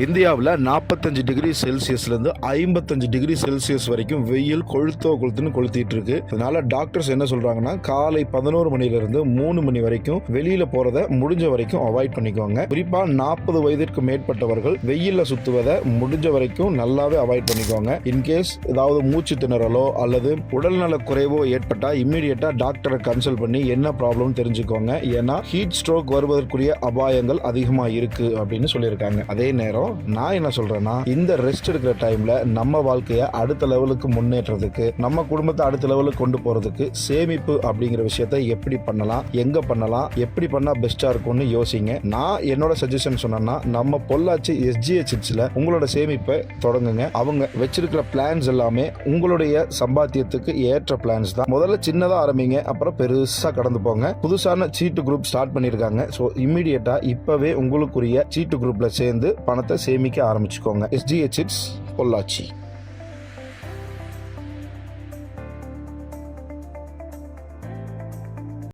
இந்தியாவில் 45 degree செல்சியஸ்லேருந்து 55 degree Celsius வரைக்கும் வெயில் கொளுத்துன்னு கொளுத்திட்டு இருக்கு. அதனால டாக்டர்ஸ் என்ன சொல்றாங்கன்னா, காலை 11 மணிலிருந்து 3 மணி வரைக்கும் வெளியில போறத முடிஞ்ச வரைக்கும் அவாய்ட் பண்ணிக்கோங்க. குறிப்பா 40 வயதிற்கு மேற்பட்டவர்கள் வெயில்ல சுத்துவதை முடிஞ்ச வரைக்கும் நல்லாவே அவாய்ட் பண்ணிக்கோங்க. இன்கேஸ் ஏதாவது மூச்சு திணறலோ அல்லது உடல்நல குறைவோ ஏற்பட்டா இம்மீடியட்டா டாக்டரை கன்சல்ட் பண்ணி என்ன ப்ராப்ளம் தெரிஞ்சுக்கோங்க. ஏன்னா ஹீட் ஸ்ட்ரோக் வருவதற்குரிய அபாயங்கள் அதிகமா இருக்கு அப்படின்னு சொல்லியிருக்காங்க. அதே நேரம் நான் என்ன சொல்றேன்னா, இந்த ரெஸ்ட் எடுக்கிற டைம்ல நம்ம வாழ்க்கைய அடுத்த லெவலுக்கு முன்னேற்றதுக்கு, நம்ம குடும்பத்தை அடுத்த லெவலுக்கு கொண்டு போறதுக்கு சேமிப்பு அப்படிங்கிற விஷயத்தை எப்படி பண்ணலாம், எங்க பண்ணலாம், எப்படி பண்ணா பெஸ்டா இருக்கும்னு யோசிங்க. நான் என்னோட சஜஷன் சொன்னேன்னா, நம்ம பொள்ளாச்சி SGHல உங்களோட சேமிப்பை தொடங்குங்க. அவங்க வச்சிருக்கிற பிளான்ஸ் எல்லாமே உங்களுடைய சம்பாத்தியத்துக்கு ஏற்ற பிளான்ஸ் தான். முதல்ல சின்னதா ஆரம்பிங்க, அப்புறம் பெருசா கடந்து போங்க. புதுசான சீட்டு குரூப் ஸ்டார்ட் பண்ணிருக்காங்க. ஸோ இம்மிடியட்டா இப்பவே உங்களுக்குரிய சீட்டு குரூப்ல சேர்ந்து பணத்தை சேமிக்க ஆரம்பிச்சுக்கோங்க. SGH பொள்ளாச்சி.